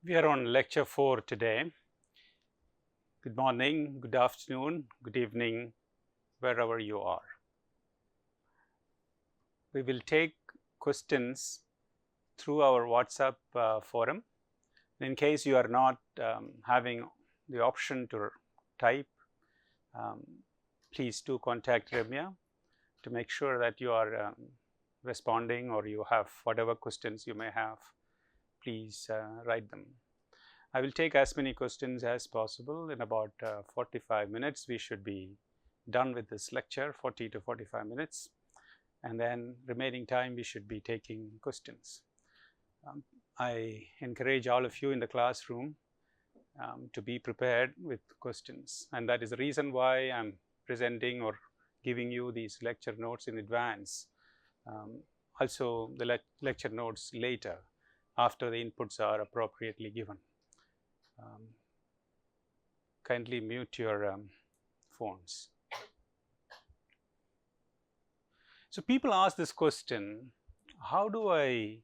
We are on lecture 4 today. Good morning, good afternoon, good evening, wherever you are. We will take questions through our WhatsApp forum. In case you are not having the option to type, please do contact Ramya to make sure that you are responding, or you have whatever questions you may have, please write them. I will take as many questions as possible. In about 45 minutes, we should be done with this lecture, 40 to 45 minutes. And then remaining time, we should be taking questions. I encourage all of you in the classroom to be prepared with questions. And that is the reason why I'm presenting or giving you these lecture notes in advance. Also, the lecture notes later, after the inputs are appropriately given. Kindly mute your phones. So people ask this question, how do I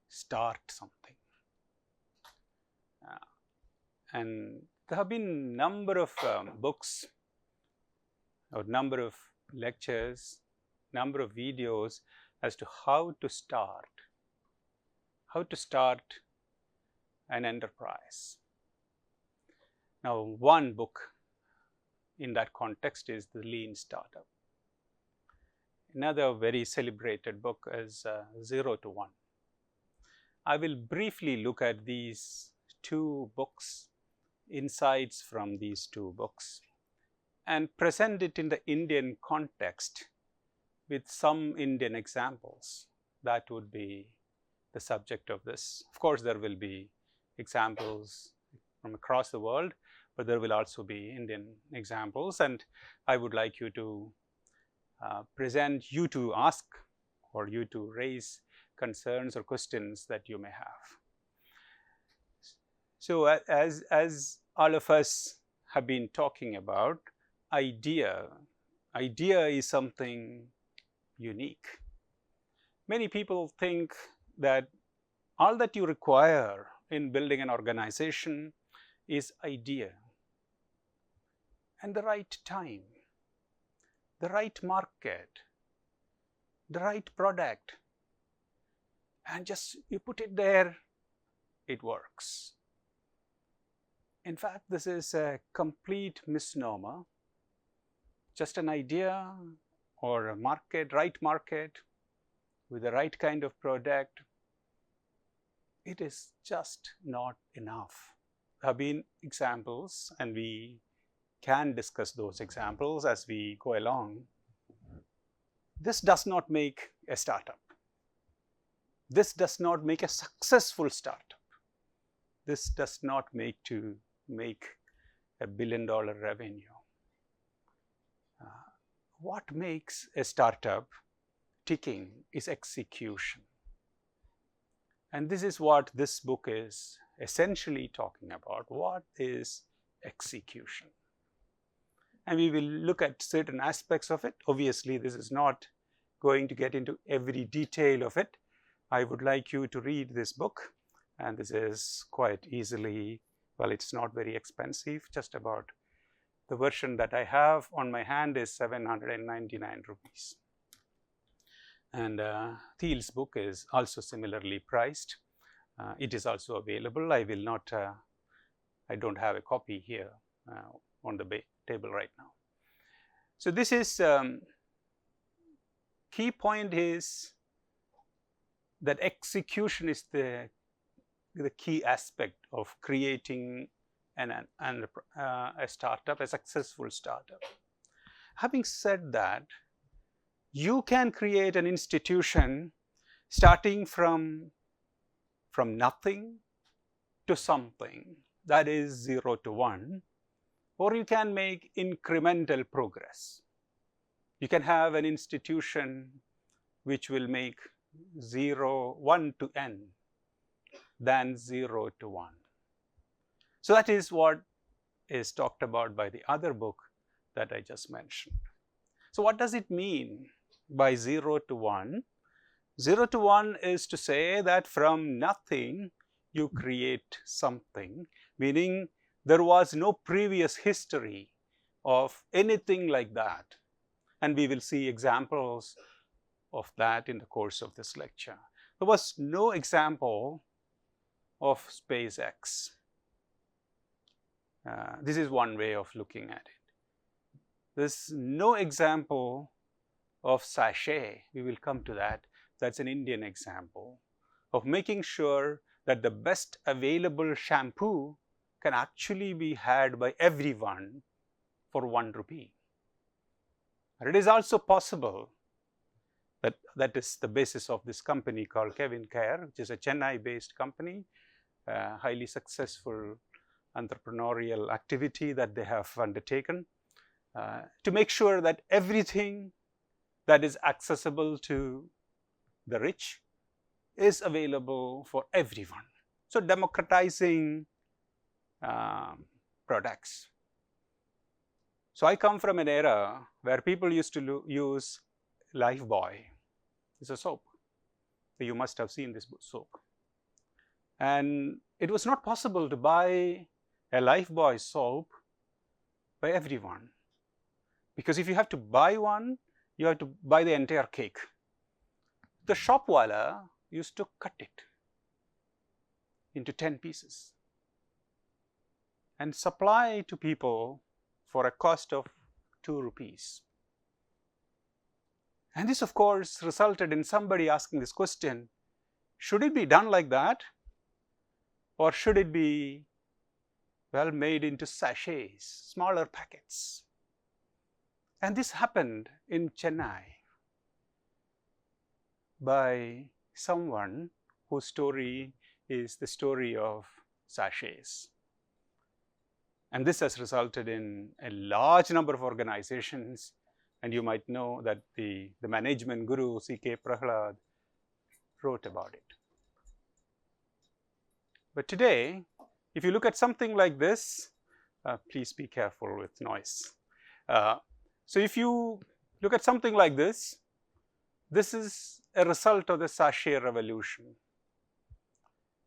start something? And there have been number of books or number of lectures, number of videos as to how to start an enterprise. Now, one book in that context is the Lean Startup. Another very celebrated book is Zero to One. I will briefly look at these two books, insights from these two books, and present it in the Indian context with some Indian examples. That would be the subject of this. Of course, there will be examples from across the world, but there will also be Indian examples, and I would like you to present, you to ask, or you to raise concerns or questions that you may have. So as all of us have been talking about, idea is something unique. Many people think that all that you require in building an organization is idea and the right time, the right market, the right product, and just you put it there, it works. In fact, this is a complete misnomer. Just an idea or a market, right market with the right kind of product, it is just not enough. There have been examples, and we can discuss those examples as we go along. This does not make a startup. This does not make a successful startup. This does not make a $1 billion revenue. What makes a startup ticking is execution. And this is what this book is essentially talking about. What is execution? And we will look at certain aspects of it. Obviously, this is not going to get into every detail of it. I would like you to read this book, and this is quite easily, well, it's not very expensive, just about the version that I have on my hand is 799 rupees. And Thiel's book is also similarly priced. It is also available. I will not, I don't have a copy here on the table right now. So this is, key point is that execution is the key aspect of creating a startup, a successful startup. Having said that, you can create an institution starting from nothing to something, that is 0 to 1, or you can make incremental progress. You can have an institution which will make 1 to n than 0 to 1. So that is what is talked about by the other book that I just mentioned. So what does it mean by 0 to 1? 0 to 1 is to say that from nothing you create something, meaning there was no previous history of anything like that. And we will see examples of that in the course of this lecture. There was no example of SpaceX. This is one way of looking at it. There's no example of Sachet. We will come to that. That's an Indian example of making sure that the best available shampoo can actually be had by everyone for 1 rupee. And it is also possible that is the basis of this company called Kevin Care, which is a Chennai-based company, highly successful entrepreneurial activity that they have undertaken to make sure that everything that is accessible to the rich is available for everyone. So democratizing products. So I come from an era where people used to use Lifebuoy. It's a soap. You must have seen this soap. And it was not possible to buy a Lifebuoy soap by everyone. Because if you have to buy one, you have to buy the entire cake. The shopwala used to cut it into 10 pieces and supply to people for a cost of 2 rupees. And this, of course, resulted in somebody asking this question, should it be done like that? Or should it be, well, made into sachets, smaller packets? And this happened in Chennai by someone whose story is the story of sachets. And this has resulted in a large number of organizations. And you might know that the management guru, C.K. Prahalad, wrote about it. But today, if you look at something like this, please be careful with noise. So if you look at something like this is a result of the sachet revolution.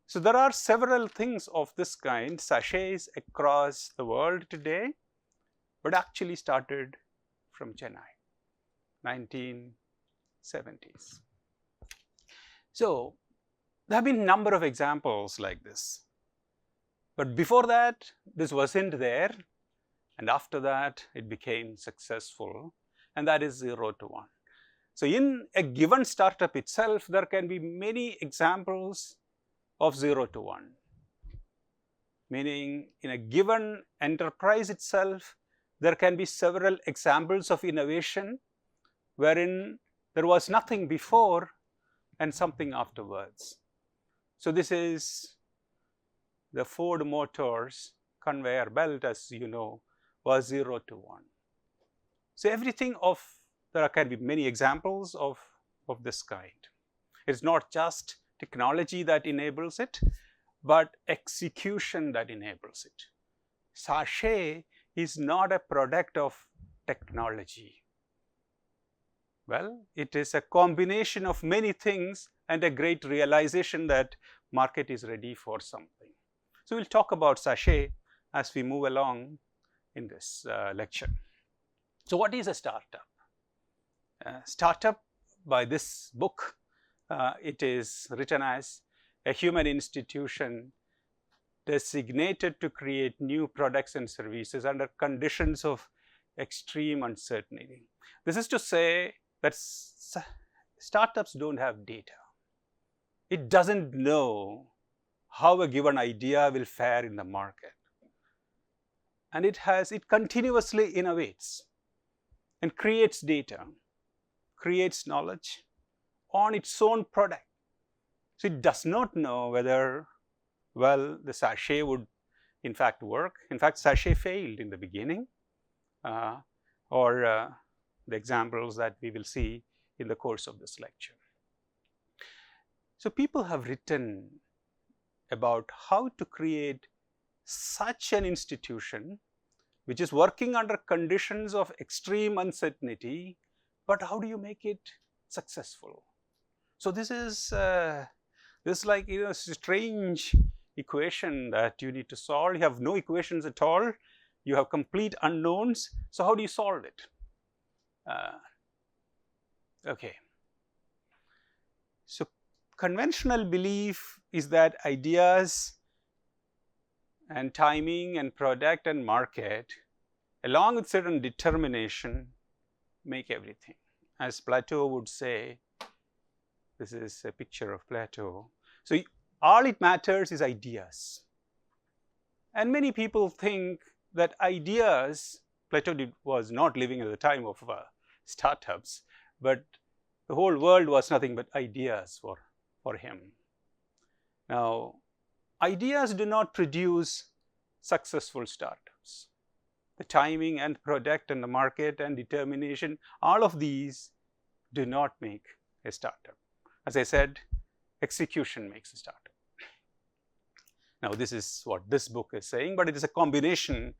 So there are several things of this kind, sachets across the world today, but actually started from Chennai, 1970s. So there have been a number of examples like this. But before that, this wasn't there. And after that, it became successful. And that is 0 to 1. So in a given startup itself, there can be many examples of 0 to 1. Meaning, in a given enterprise itself, there can be several examples of innovation wherein there was nothing before and something afterwards. So this is the Ford Motors conveyor belt, as you know, was 0 to 1. So everything there can be many examples of this kind. It's not just technology that enables it, but execution that enables it. Sachet is not a product of technology. Well, it is a combination of many things and a great realization that market is ready for something. So we'll talk about sachet as we move along in this lecture. So what is a startup? Startup, by this book, it is written as a human institution designated to create new products and services under conditions of extreme uncertainty. This is to say that startups don't have data. It doesn't know how a given idea will fare in the market. And it continuously innovates and creates data, creates knowledge on its own product. So it does not know whether, well, the sachet would in fact work. In fact, sachet failed in the beginning, or the examples that we will see in the course of this lecture. So people have written about how to create such an institution which is working under conditions of extreme uncertainty, but how do you make it successful? So this is like, strange equation that you need to solve. You have no equations at all. You have complete unknowns. So how do you solve it? Okay. So conventional belief is that ideas and timing and product and market, along with certain determination, make everything. As Plato would say, this is a picture of Plato. So all it matters is ideas. And many people think that ideas, Plato was not living at the time of startups, but the whole world was nothing but ideas for him. Now, ideas do not produce successful startups. The timing and product and the market and determination, all of these do not make a startup. As I said, execution makes a startup. Now, this is what this book is saying, but it is a combination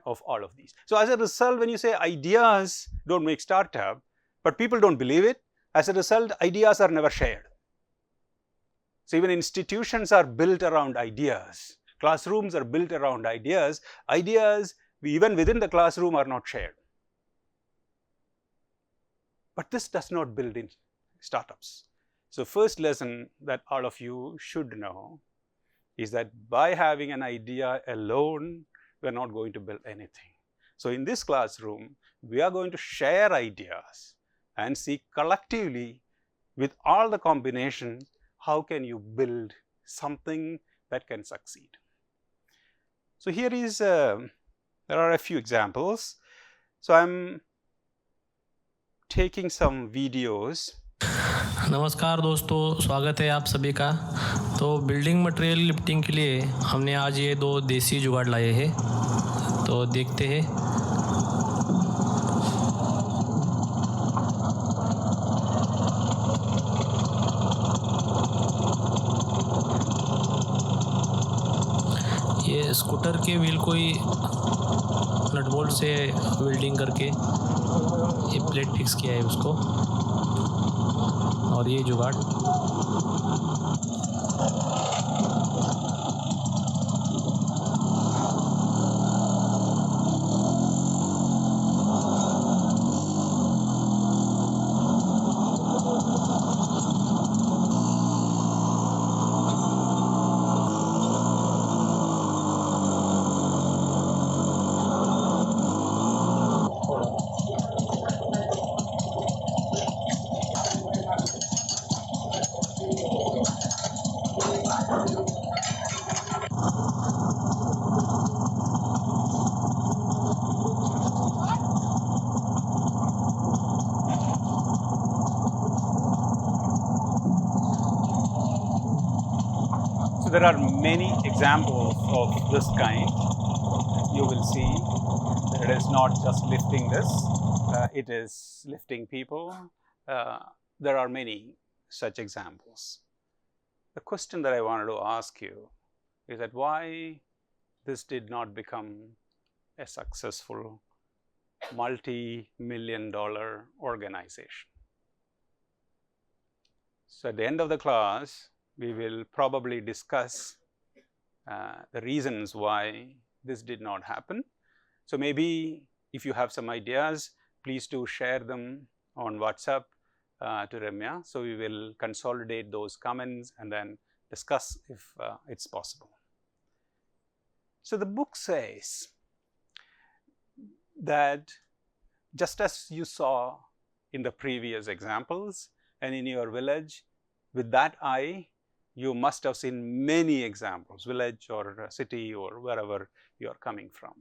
of all of these. So, as a result, when you say ideas don't make startup, but people don't believe it, as a result, ideas are never shared. So, even institutions are built around ideas. Classrooms are built around ideas. Ideas, even within the classroom, are not shared. But this does not build in startups. So, first lesson that all of you should know is that by having an idea alone, we are not going to build anything. So, in this classroom, we are going to share ideas and see collectively with all the combination, how can you build something that can succeed. So, here is, there are a few examples. So, I am taking some videos. नमस्कार दोस्तों, स्वागत है आप सभी का। तो building material lifting के लिए हमने आज ये 2 देसी जुगाड़ लाए हैं, तो देखते हैं। ये स्कूटर के व्हील को ही नट बोल्ट से वेल्डिंग करके ये प्लेट फिक्स किया है उसको, और ये जुगाड़ So, there are many examples of this kind. You will see that it is not just lifting this, it is lifting people. There are many such examples. The question that I wanted to ask you is that why this did not become a successful multi-million-dollar organization. So, at the end of the class, we will probably discuss the reasons why this did not happen. So, maybe if you have some ideas, please do share them on WhatsApp to Ramya. So, we will consolidate those comments and then discuss if it's possible. So, the book says that just as you saw in the previous examples and in your village, with that eye, you must have seen many examples, village or city or wherever you are coming from.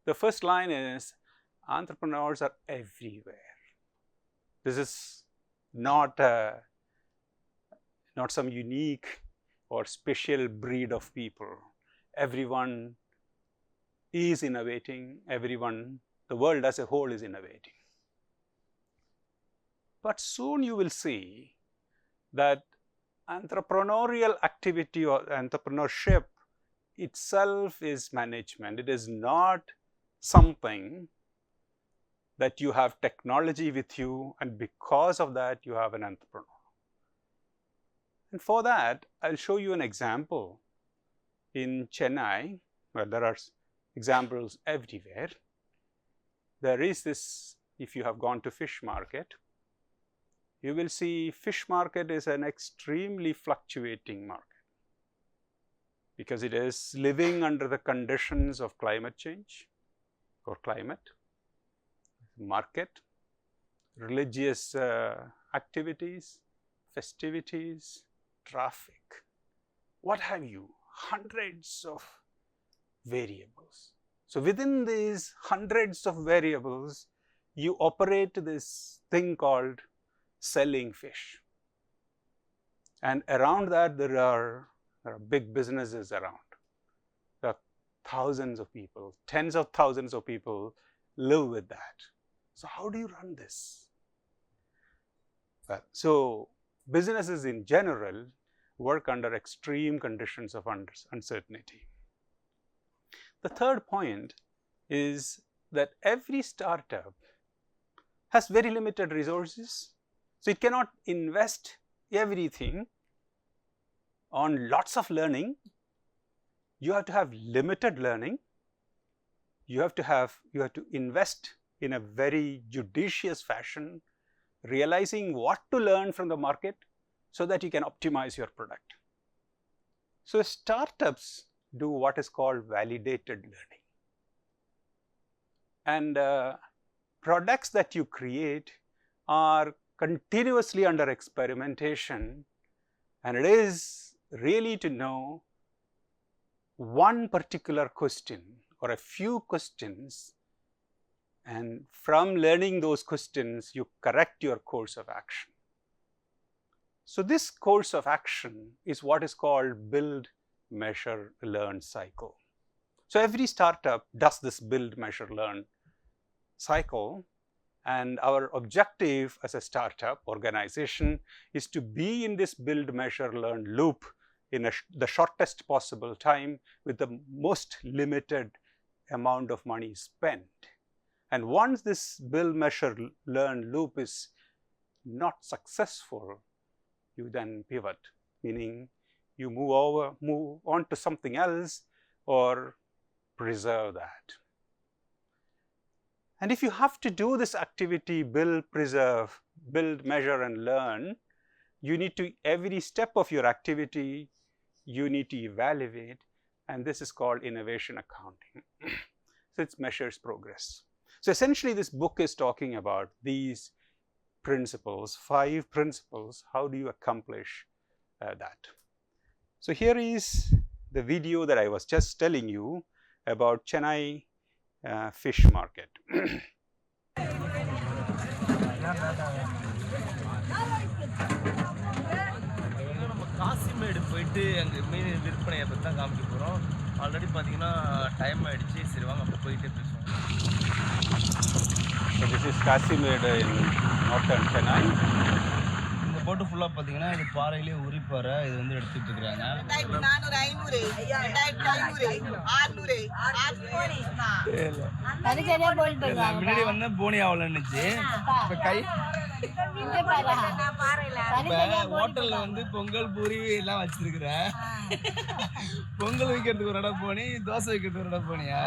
The first line is, entrepreneurs are everywhere. This is not some unique or special breed of people. Everyone is innovating, the world as a whole is innovating. But soon you will see that entrepreneurial activity or entrepreneurship itself is management. It is not something that you have technology with you and because of that you have an entrepreneur. And for that, I'll show you an example in Chennai, well, there are examples everywhere. There is this, if you have gone to fish market, you will see fish market is an extremely fluctuating market because it is living under the conditions of climate change or climate, market, religious activities, festivities, traffic, what have you, hundreds of variables. So, within these hundreds of variables, you operate this thing called selling fish, and around that there are big businesses around. There are thousands of people, tens of thousands of people live with that. So, how do you run this? Well, so businesses in general work under extreme conditions of uncertainty. The third point is that every startup has very limited resources, so it cannot invest everything on lots of learning. You have to have limited learning. You have to invest in a very judicious fashion, realizing what to learn from the market so that you can optimize your product. So, startups do what is called validated learning, and products that you create are continuously under experimentation, and it is really to know one particular question or a few questions, and from learning those questions you correct your course of action. So, this course of action is what is called build, measure, learn cycle. So, every startup does this build, measure, learn cycle, and our objective as a startup organization is to be in this build, measure, learn loop in the shortest possible time with the most limited amount of money spent. And once this build, measure, learn loop is not successful, you then pivot, meaning you move on to something else or preserve that. And if you have to do this activity, build, preserve, build, measure and learn, you need to, every step of your activity, you need to evaluate, and this is called innovation accounting. So, it measures progress. So, essentially this book is talking about these principles, 5 principles, how do you accomplish that. So, here is the video that I was just telling you about Chennai fish market. Kasimedu போயிட்டு அங்கே மீன் விற்பனையை பற்றி தான் காமிக்க போகிறோம். Already பார்த்தீங்கன்னா time ஆகிடுச்சு. சரி வாங்க அப்போ போயிட்டே பேசுவோம். So, this is Kasimede in northern Chennai. இந்த போட்டு ஃபுல்லாக பார்த்தீங்கன்னா இது பாறையிலே உரிப்பாறை, இது வந்து எடுத்துகிட்டு இருக்கிறாங்க. முன்னாடி வந்து போனி ஆகலன்னுச்சு. இப்போ கை ஹோட்டல்ல வந்து பொங்கல் பூரி எல்லாம் வச்சிருக்கிறேன். பொங்கல் வைக்கிறதுக்கு ஒரு இடம் போனி, தோசை வைக்கிறதுக்கு ஒரு இடம் போனியா?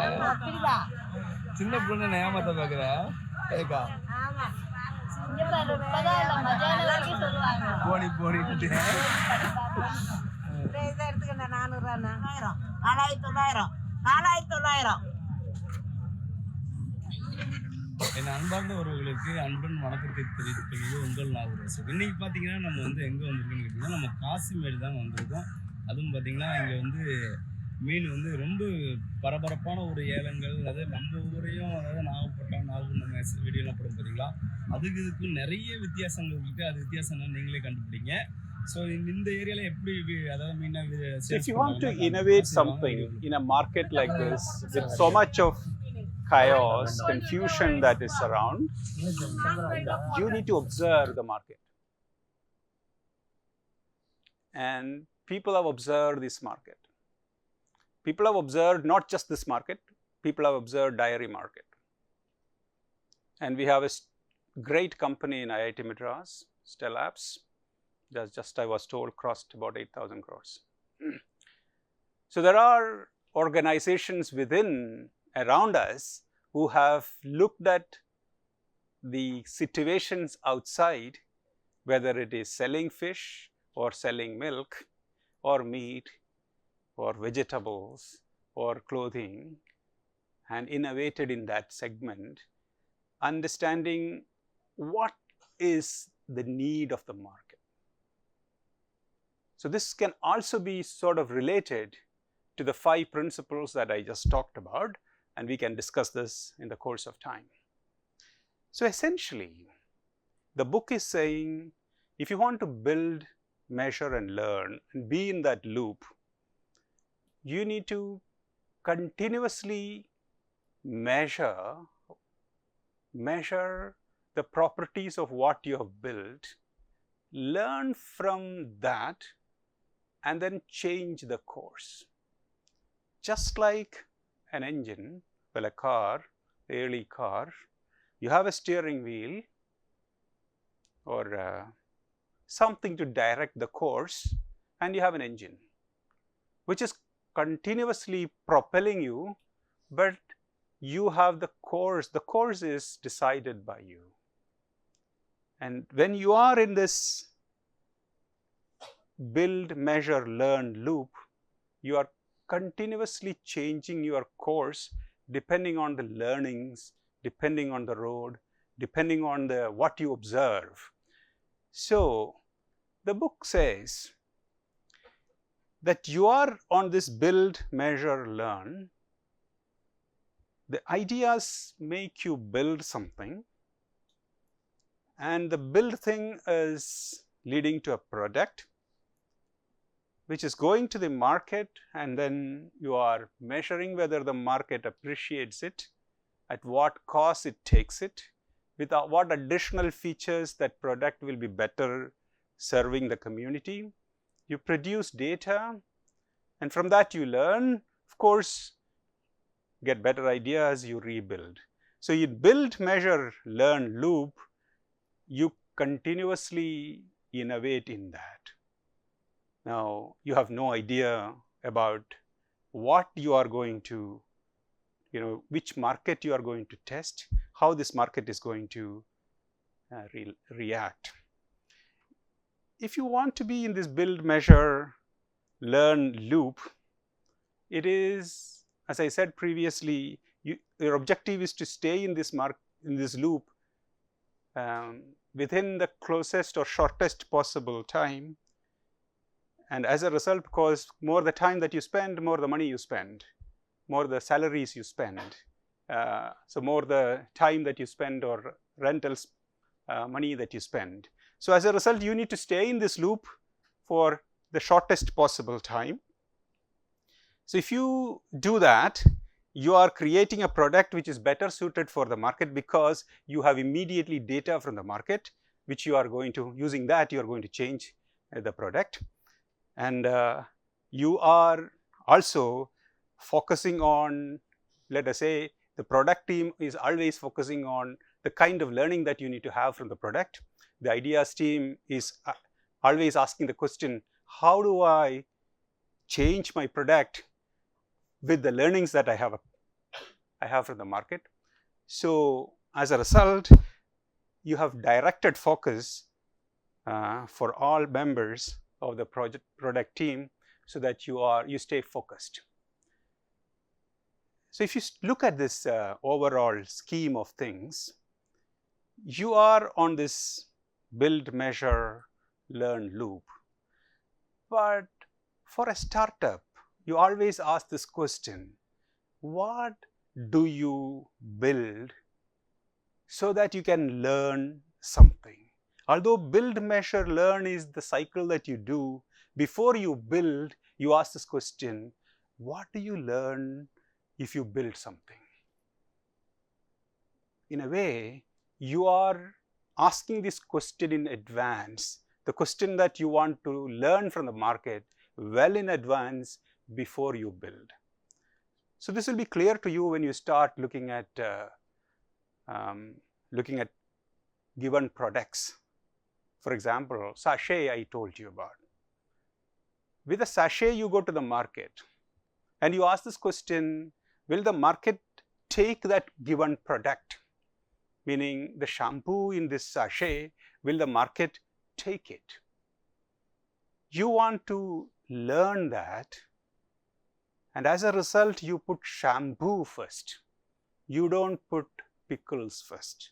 சின்ன பொண்ணு ஏமாத்த பாக்குற ஏக்கா போனி போனி என் அன்பார்ந்த உறவுகளுக்கு அன்பன் வணக்கத்தை தெரிவித்துக்கொள்வது உங்கள் நாகராஜ். இன்னைக்கு பார்த்தீங்கன்னா நம்ம வந்து எங்கே வந்திருக்கோம்னு கேட்டிங்கன்னா நம்ம காசிமேடு தான் வந்திருக்கோம். அதுவும் பார்த்தீங்கன்னா இங்கே வந்து மீன் வந்து ரொம்ப பரபரப்பான ஒரு ஏலங்கள், அதாவது நம்ம ஊரையும், அதாவது நாகப்பட்டினம், நாகூர் நம்ம வீடியோலாம் போடும் பார்த்தீங்களா, அதுக்கு இதுக்கும் நிறைய வித்தியாசங்கள் இருக்குது. அது வித்தியாசம்னா நீங்களே கண்டுபிடிங்க. ஸோ இந்த ஏரியாவில் எப்படி அதாவது மீனை if you want to innovate something in a market like this with so much of chaos, confusion that is around, you need to observe the market. And people have observed this market. People have observed not just this market, people have observed dairy market. And we have a great company in IIT Madras, Stellabs, that just I was told crossed about 8,000 crores. So there are organizations around us who have looked at the situations outside, whether it is selling fish or selling milk or meat or vegetables or clothing, and innovated in that segment, understanding what is the need of the market. So this can also be sort of related to the 5 principles that I just talked about, and we can discuss this in the course of time. So essentially, the book is saying, if you want to build, measure and learn and be in that loop, you need to continuously measure the properties of what you have built, learn from that, and then change the course. Just like an engine, well, a car, the early car, you have a steering wheel or something to direct the course, and you have an engine which is continuously propelling you, but you have the course. The course is decided by you. And when you are in this build, measure, learn loop, you are continuously changing your course depending on the learnings, depending on the road, depending on what you observe. So the book says that you are on this build, measure, learn. The ideas make you build something, and the build thing is leading to a product which is going to the market, and then you are measuring whether the market appreciates it, at what cost it takes it, with what additional features that product will be better serving the community. You produce data, and from that you learn, of course, get better ideas, you rebuild. So you build, measure, learn loop, you continuously innovate in that. Now, you have no idea about what you are going to, which market you are going to test, how this market is going to react. If you want to be in this build, measure, learn loop, it is, as I said previously, your objective is to stay in this loop within the closest or shortest possible time. And as a result, because more the time that you spend, more the money you spend, more the salaries you spend. So more the time that you spend or rentals money that you spend. So as a result, you need to stay in this loop for the shortest possible time. So if you do that, you are creating a product which is better suited for the market, because you have immediately data from the market, which you are going to, using that, you are going to change the product. And you are also focusing on, let us say, the product team is always focusing on the kind of learning that you need to have from the product. The ideas team is always asking the question, how do I change my product with the learnings that I have from the market? So as a result, you have directed focus for all members of the product team, so that you stay focused. So if you look at this overall scheme of things, you are on this build, measure, learn loop. But for a startup, you always ask this question, what do you build so that you can learn something? Although build, measure, learn is the cycle that you do, before you build, you ask this question, what do you learn if you build something? In a way, you are asking this question in advance, the question that you want to learn from the market well in advance before you build. So this will be clear to you when you start looking at given products. For example, sachet I told you about. With a sachet, you go to the market. and you ask this question, will the market take that given product? Meaning the shampoo in this sachet, will the market take it? You want to learn that, and as a result you put shampoo first. You don't put pickles first,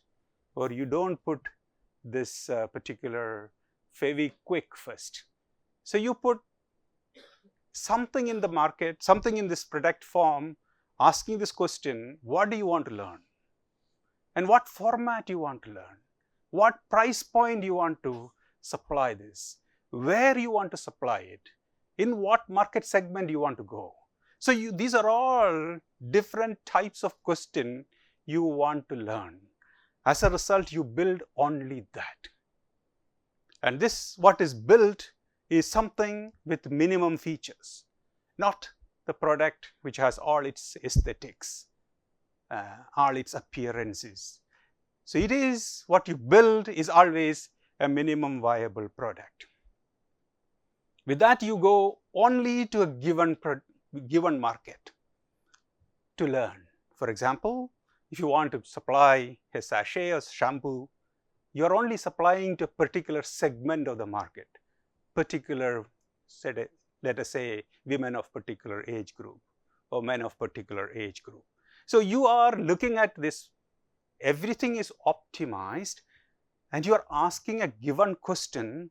or you don't put this particular Fevikwik first. So you put something in the market, something in this product form, asking this question, what do you want to learn? And what format you want to learn? What price point you want to supply this? Where you want to supply it? In what market segment you want to go? So these are all different types of question you want to learn. As a result, you build only that. And this, what is built, is something with minimum features, not the product which has all its aesthetics, all its appearances. So it is, what you build is always a minimum viable product. With that, you go only to a given market to learn. For example, if you want to supply a sachet of shampoo, you are only supplying to a particular segment of the market, particular, let us say, women of particular age group or men of particular age group. So you are looking at this, everything is optimized, and you are asking a given question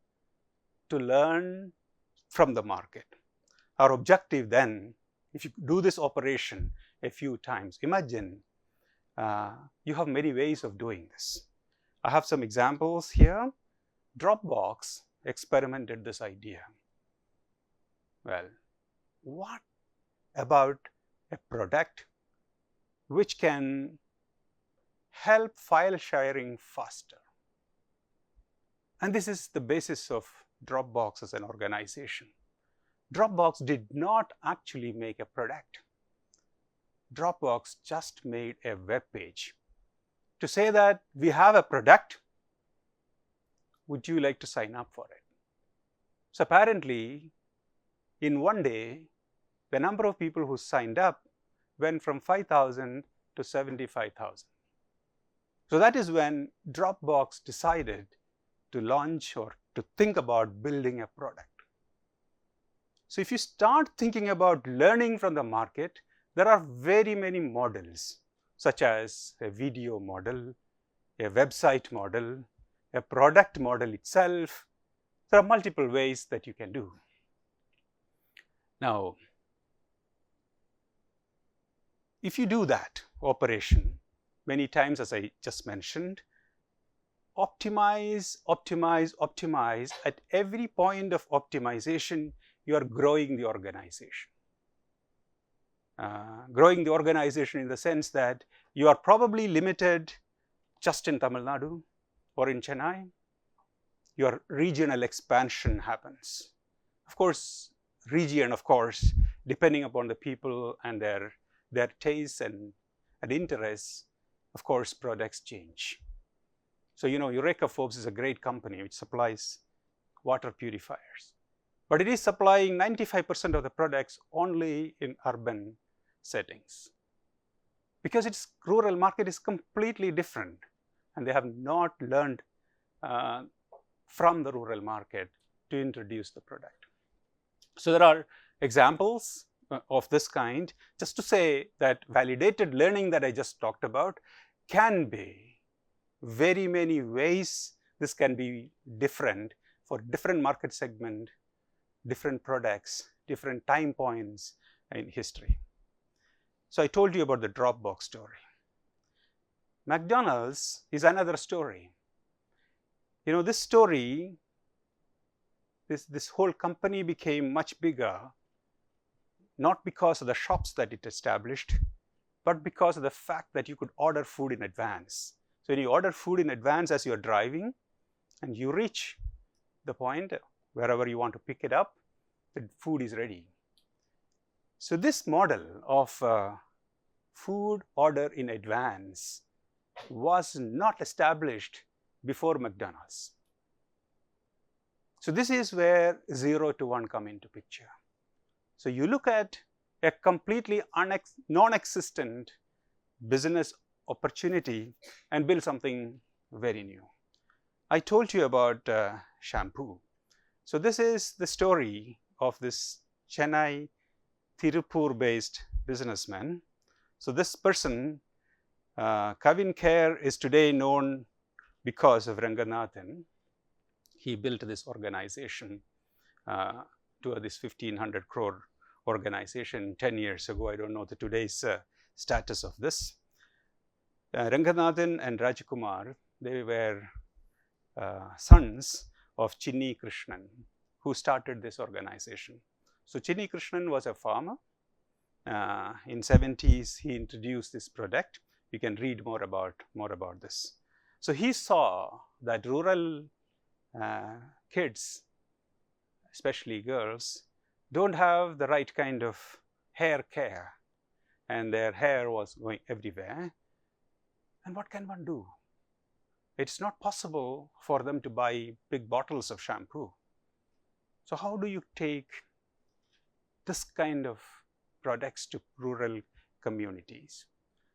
to learn from the market. Our objective then, if you do this operation a few times, imagine you have many ways of doing this. I have some examples here. Dropbox experimented this idea. Well, what about a product which can help file sharing faster? And this is the basis of Dropbox as an organization. Dropbox did not actually make a product. Dropbox just made a web page to say that we have a product, would you like to sign up for it? So apparently, in one day, the number of people who signed up went from 5,000 to 75,000. So that is when Dropbox decided to launch or to think about building a product. So if you start thinking about learning from the market, there are very many models, such as a video model, a website model, a product model itself. There are multiple ways that you can do. Now, if you do that operation many times, as I just mentioned, optimize, optimize, optimize, at every point of optimization, you are growing the organization. Growing the organization in the sense that you are probably limited just in Tamil Nadu or in Chennai. Your regional expansion happens. Of course, region, of course, depending upon the people and their tastes and interests, of course, products change. So, you know, Eureka Forbes is a great company which supplies water purifiers, but it is supplying 95% of the products only in urban settings, because its rural market is completely different, and they have not learned from the rural market to introduce the product. So there are examples of this kind, just to say that validated learning that I just talked about can be very many ways. This can be different for different market segment, different products, different time points in history. So I told you about the Dropbox story. McDonald's is another story. You know, this story, this whole company became much bigger, not because of the shops that it established, but because of the fact that you could order food in advance. So when you order food in advance as you're driving, and you reach the point wherever you want to pick it up, the food is ready. So this model of food order in advance was not established before McDonald's. So this is where 0 to 1 come into picture. So you look at a completely non-existent business opportunity and build something very new. I told you about shampoo. So this is the story of this Chennai, Tirupur based businessman. So this person, Kavin Kher, is today known because of Ranganathan. He built this organization to this 1500 crore organization 10 years ago. I don't know the today's status of this. Ranganathan and Rajkumar, they were sons of Chinni Krishnan, who started this organization. So Chinni Krishnan was a farmer. In 70s, he introduced this product. You can read more about this. So he saw that rural kids, especially girls, don't have the right kind of hair care, and their hair was going everywhere. And what can one do? It's not possible for them to buy big bottles of shampoo. So how do you take this kind of products to rural communities?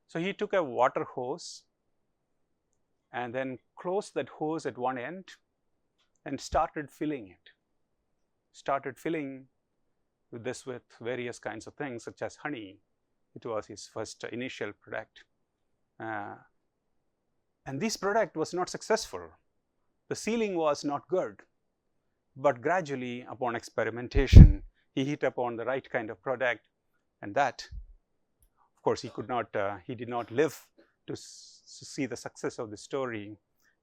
So he took a water hose and then closed that hose at one end and started filling it. Started filling this with various kinds of things such as honey. It was his first initial product. And this product was not successful. The sealing was not good. But gradually, upon experimentation, he hit upon the right kind of product, and that, of course, he did not live to see the success of the story.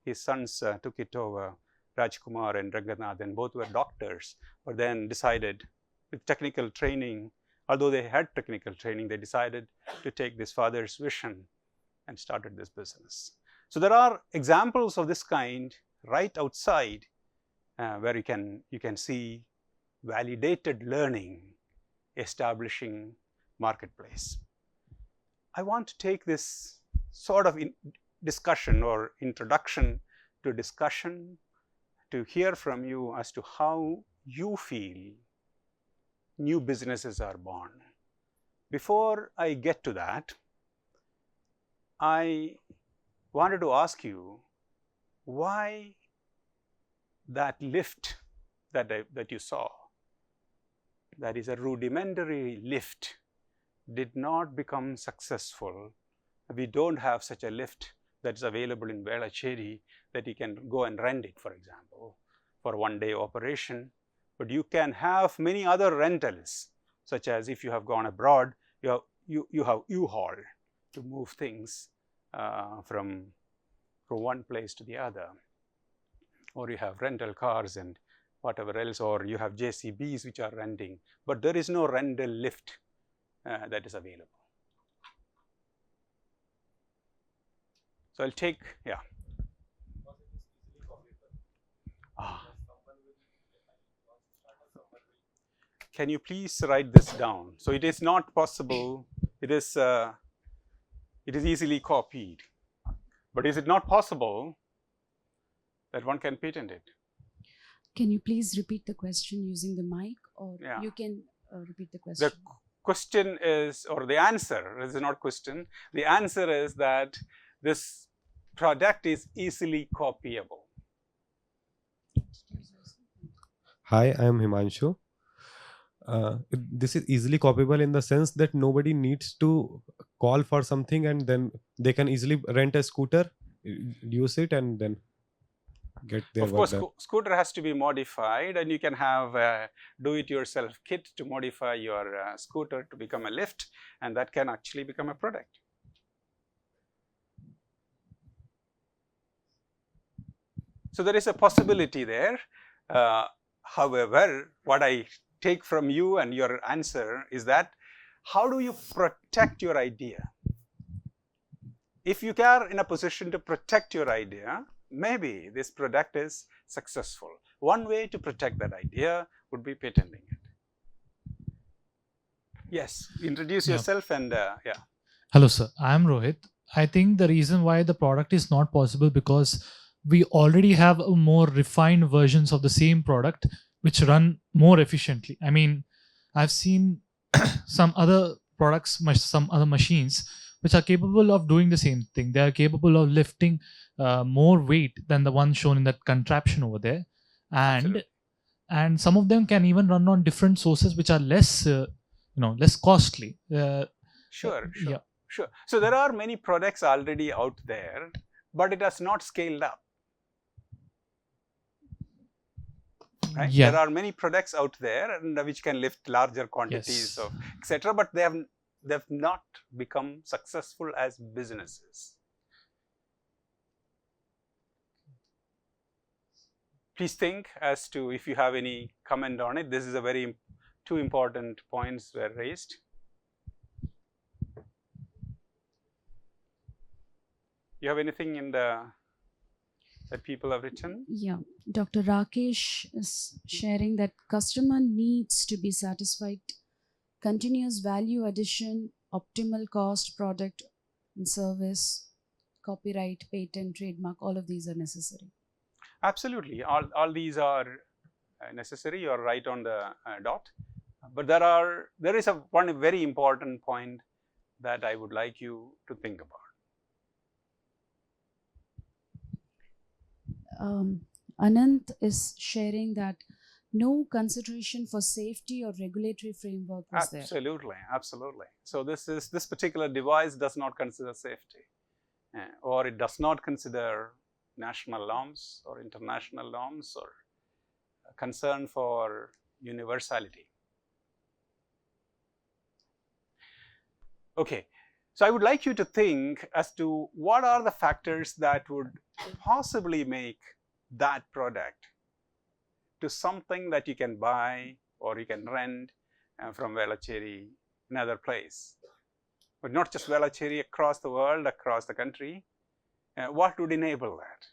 His sons took it over, Rajkumar and Ranganathan. Both were doctors, but then decided with technical training, although they had technical training, they decided to take this father's vision and started this business. So there are examples of this kind right outside where you can see validated learning establishing marketplace. I want to take this sort of discussion or introduction to discussion to hear from you as to how you feel new businesses are born. Before I get to that, I wanted to ask you why that lift that you saw, that is a rudimentary lift, did not become successful. We don't have such a lift that is available in Velachery that you can go and rent it, for example, for one-day operation. But you can have many other rentals, such as if you have gone abroad, you have U-Haul to move things from one place to the other, or you have rental cars and whatever else, or you have JCBs which are renting, but there is no rental lift that is available. So I'll take, yeah. Can you please write this down? So it is not possible, it is easily copied. But is it not possible that one can patent it? Can you please repeat the question using the mic, or you can repeat the question? The question is, or the answer is not question, the answer is that this product is easily copyable. Hi, I am Himanshu. This is easily copyable in the sense that nobody needs to call for something and then they can easily rent a scooter, use it, and then get their work done. Of course, scooter has to be modified, and you can have a do-it-yourself kit to modify your scooter to become a lift, and that can actually become a product. So there is a possibility there. However, what I take from you and your answer is that how do you protect your idea? If you are in a position to protect your idea, maybe this product is successful. One way to protect that idea would be patenting it. Yes, introduce yourself and yeah. Hello sir, I am Rohit. I think the reason why the product is not possible because we already have a more refined versions of the same product which run more efficiently. I mean, I've seen some other products, some other machines which are capable of doing the same thing. They are capable of lifting more weight than the one shown in that contraption over there, Absolutely. and some of them can even run on different sources which are less less costly. Sure. Yeah. Sure. So there are many products already out there, but it has not scaled up. Right? Yeah. There are many products out there and which can lift larger quantities Yes. of etc. But they've not become successful as businesses. Please think as to if you have any comment on it. This is a very two important points were raised. You have anything in the that people have written? Yeah, Dr. Rakesh is sharing that customer needs to be satisfied, continuous value addition, optimal cost, product and service, copyright, patent, trademark, all of these are necessary. Absolutely, all these are necessary. You are right on the dot. But there is one very important point that I would like you to think about. Anant is sharing that no consideration for safety or regulatory framework was there. Absolutely. So this particular device does not consider safety, or it does not consider national norms or international norms or concern for universality. Okay. So I would like you to think as to what are the factors that would possibly make that product to something that you can buy or you can rent from Velachery, another place. But not just Velachery, across the world, across the country. What would enable that?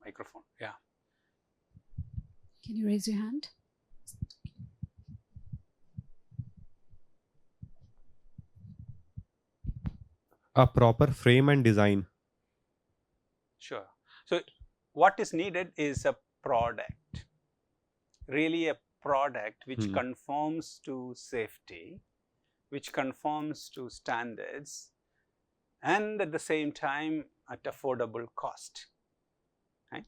Microphone, yeah. Can you raise your hand? A proper frame and design. Sure. So what is needed is a product, really a product which conforms to safety, which conforms to standards, and at the same time at affordable cost. Right?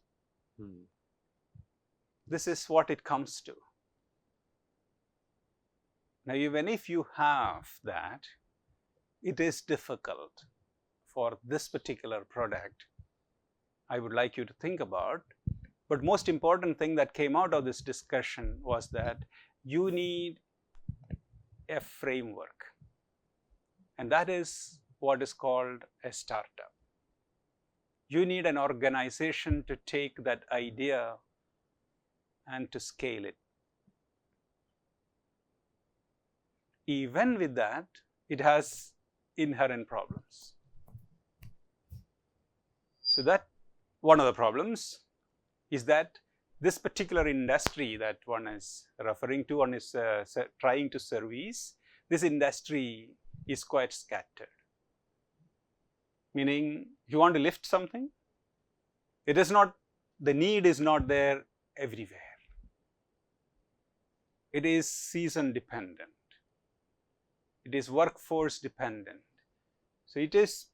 This is what it comes to. Now, even if you have that, it is difficult for this particular product. I would like you to think about. But most important thing that came out of this discussion was that you need a framework, and that is what is called a startup. You need an organization to take that idea and to scale it. Even with that, it has inherent problems. So that one of the problems is that this particular industry that one is referring to, one is trying to service, this industry is quite scattered. Meaning, you want to lift something, it is not, the need is not there everywhere. It is season dependent. It is workforce dependent. So it is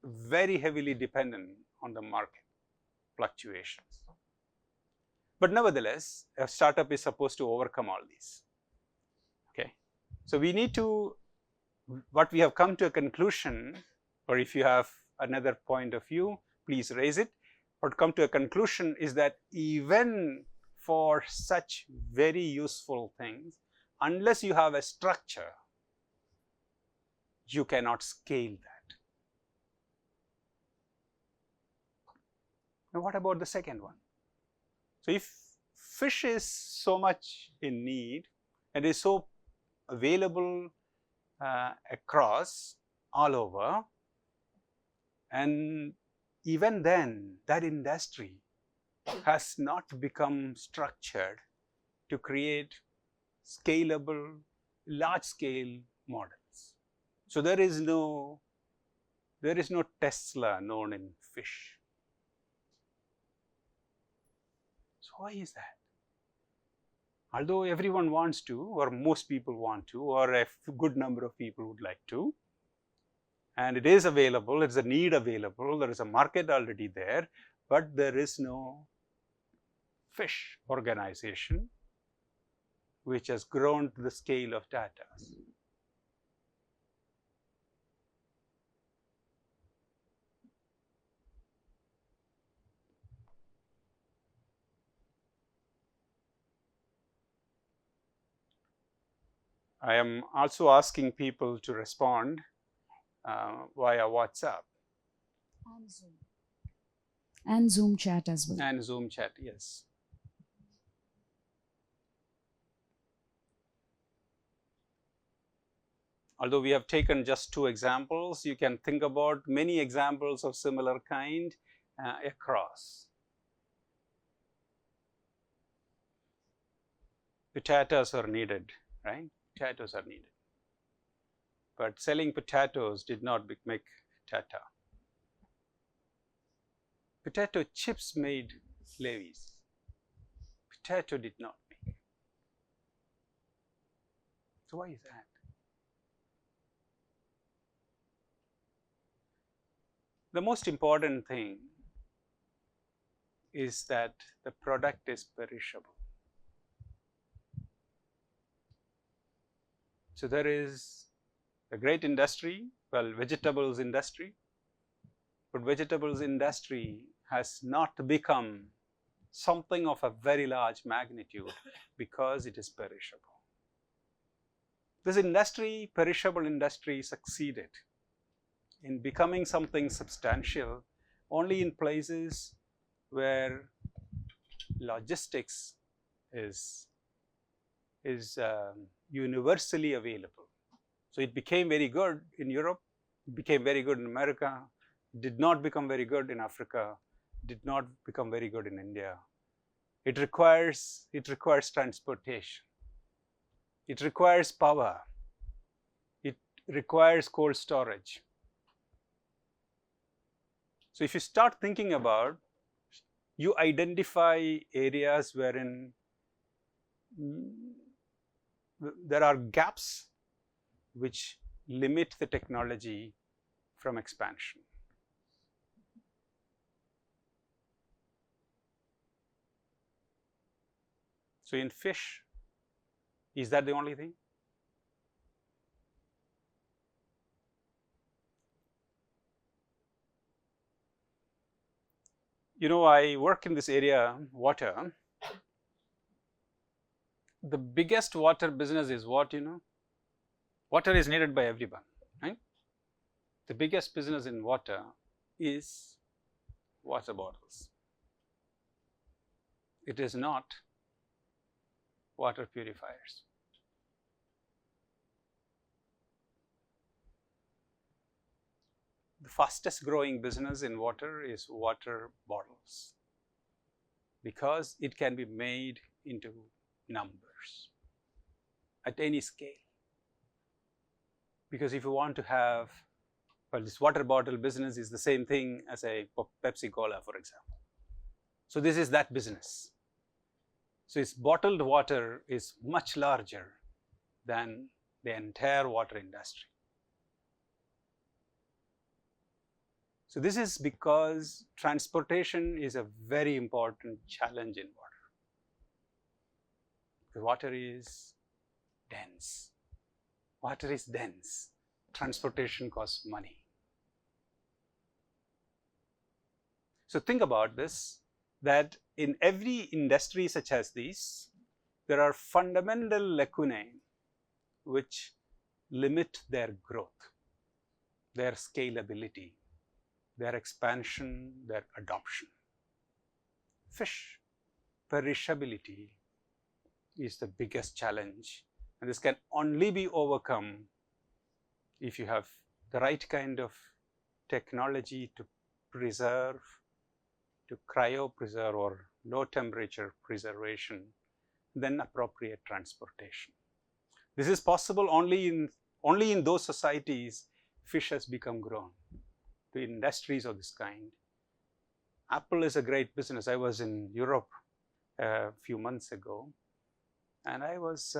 very heavily dependent on the market fluctuations. But nevertheless, a startup is supposed to overcome all these. Okay. So we need to, what we have come to a conclusion, or if you have another point of view, please raise it. But come to a conclusion is that even for such very useful things, unless you have a structure, you cannot scale that. Now, what about the second one? So, if fish is so much in need and is so available across all over, and even then that industry has not become structured to create scalable, large-scale models. So there is no Tesla known in fish. So why is that? Although everyone wants to, or most people want to, or a good number of people would like to, and it is available, it's a need available, there is a market already there, but there is no fish organization which has grown to the scale of Tata's. I am also asking people to respond via WhatsApp. And Zoom. And Zoom chat as well. And Zoom chat, yes. Although we have taken just 2 examples, you can think about many examples of similar kind across. Potatoes are needed, right? Potatoes are needed. But selling potatoes did not make Tata. Potato chips made Levi's. Potato did not make. So why is that? The most important thing is that the product is perishable. So there is a great industry, well, vegetables industry, but vegetables industry has not become something of a very large magnitude because it is perishable. This industry, perishable industry, succeeded in becoming something substantial only in places where logistics is universally available. So it became very good in Europe, it became very good in America, did not become very good in Africa, did not become very good in India. It requires transportation. It requires power. It requires cold storage. So if you start thinking about, you identify areas wherein there are gaps which limit the technology from expansion. So in fish, is that the only thing? You know, I work in this area, water. The biggest water business is what, you know? Water is needed by everyone, right? The biggest business in water is water bottles. It is not water purifiers. The fastest growing business in water is water bottles because it can be made into numbers at any scale. Because if you want to have, well, this water bottle business is the same thing as a Pepsi Cola, for example. So this is that business. So its bottled water is much larger than the entire water industry. So this is because transportation is a very important challenge in water. The water is dense. Water is dense. Transportation costs money. So think about this, that in every industry such as these, there are fundamental lacunae which limit their growth, their scalability, their expansion, their adoption. Fish perishability is the biggest challenge, and this can only be overcome if you have the right kind of technology to preserve, to cryopreserve or low temperature preservation, then appropriate transportation. This is possible only in those societies fish has become grown to industries of this kind. Apple is a great business. I was in Europe a few months ago, and I was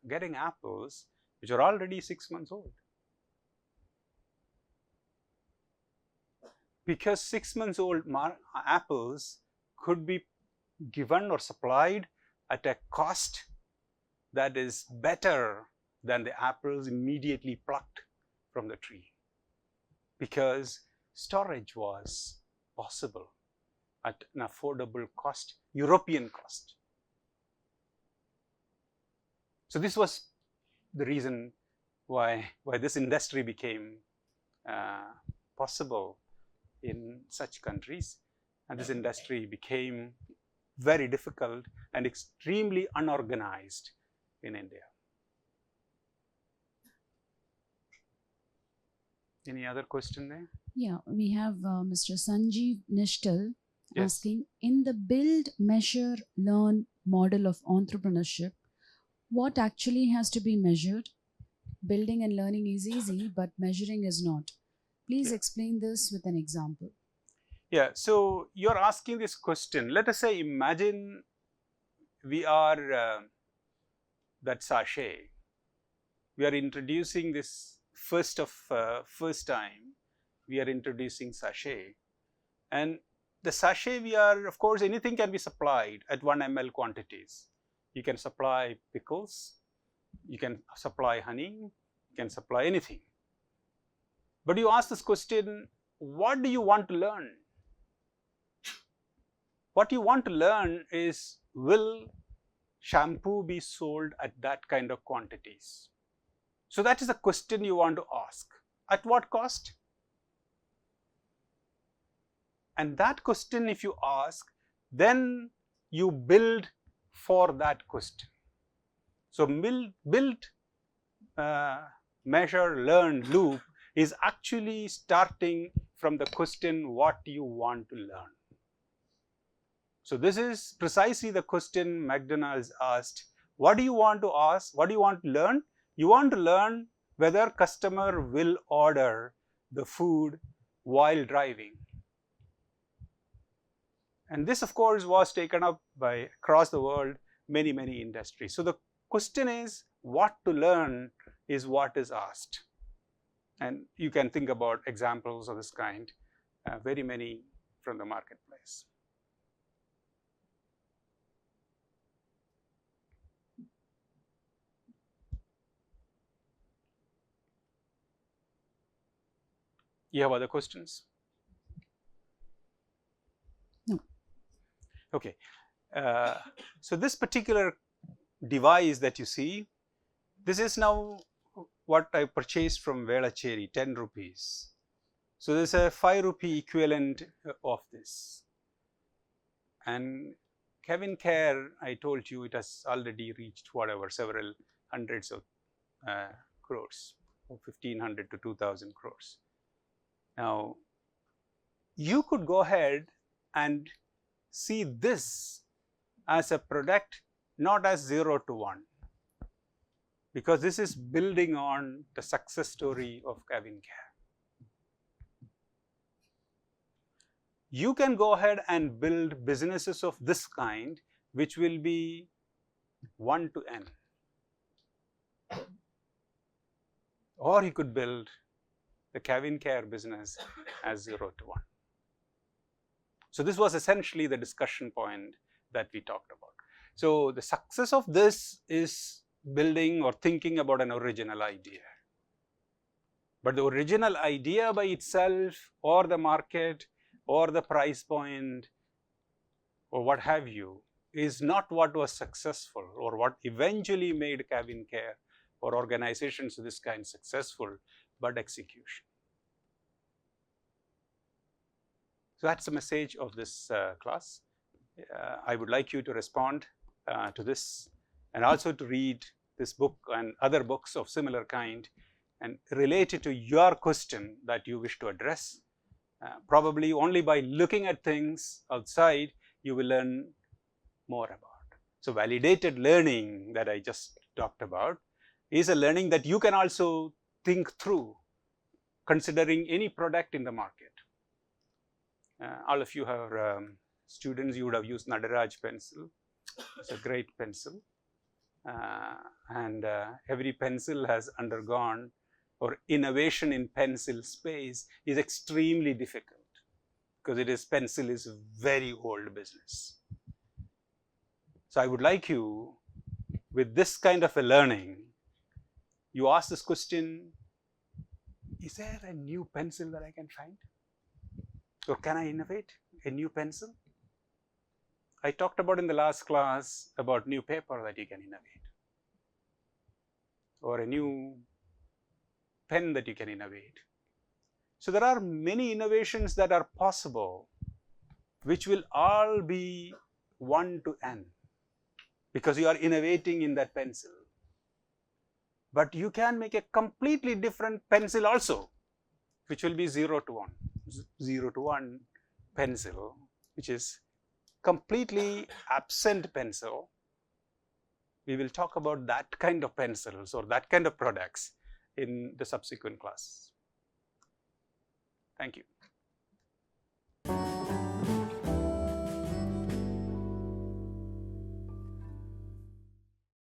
getting apples which are already 6 months old. Because 6 months old apples could be given or supplied at a cost that is better than the apples immediately plucked from the tree, because storage was possible at an affordable cost, European cost. So this was the reason why this industry became possible in such countries, and this industry became very difficult and extremely unorganized in India. Any other question there? Yeah, we have Mr. Sanjeev Nishtal Yes. asking, in the build, measure, learn model of entrepreneurship, what actually has to be measured? Building and learning is easy, but measuring is not. Please Yeah. explain this with an example. Yeah, so you're asking this question. Let us say, imagine we are that sachet. We are introducing this first time. We are introducing sachet, and the sachet we are, of course, anything can be supplied at 1 ml quantities. You can supply pickles, you can supply honey, you can supply anything. But you ask this question, what do you want to learn? What you want to learn is, will shampoo be sold at that kind of quantities? So that is the question you want to ask. At what cost? And that question if you ask, then you build for that question. So build, measure, learn loop is actually starting from the question, what you want to learn. So this is precisely the question McDonald's asked. What do you want to ask? What do you want to learn? You want to learn whether customer will order the food while driving. And this, of course, was taken up by across the world, many industries. So the question is, what to learn is what is asked. And you can think about examples of this kind, very many from the marketplace. You have other questions? No. Okay. So this particular device that you see, this is now what I purchased from Velacheri, 10 rupees. So there's a 5 rupee equivalent of this. And Kevin Care, I told you, it has already reached whatever, several hundreds of crores, 1,500 to 2,000 crores. Now, you could go ahead and see this as a product, not as 0 to 1, because this is building on the success story of Kevin Care. You can go ahead and build businesses of this kind, which will be 1 to n. Or you could build the Kevin Care business as 0 to 1. So this was essentially the discussion point that we talked about. So the success of this is building or thinking about an original idea. But the original idea by itself, or the market, or the price point, or what have you, is not what was successful or what eventually made Kevin Care or organizations of this kind successful, but execution. So that's the message of this class. I would like you to respond to this, and also to read this book and other books of similar kind and relate it to your question that you wish to address. Probably only by looking at things outside you will learn more about. So validated learning that I just talked about is a learning that you can also think through, considering any product in the market. All of you have students, you would have used Nadaraj pencil. It's a great pencil. And every pencil has undergone, or innovation in pencil space is extremely difficult, because pencil is a very old business. So I would like you, with this kind of a learning, you ask this question, is there a new pencil that I can find? Or can I innovate a new pencil? I talked about in the last class about new paper that you can innovate, or a new pen that you can innovate. So there are many innovations that are possible, which will all be 1 to n, because you are innovating in that pencil. But you can make a completely different pencil also, which will be 0 to 1. 0 to 1 pencil, which is completely absent pencil. We will talk about that kind of pencils or that kind of products in the subsequent class. Thank you.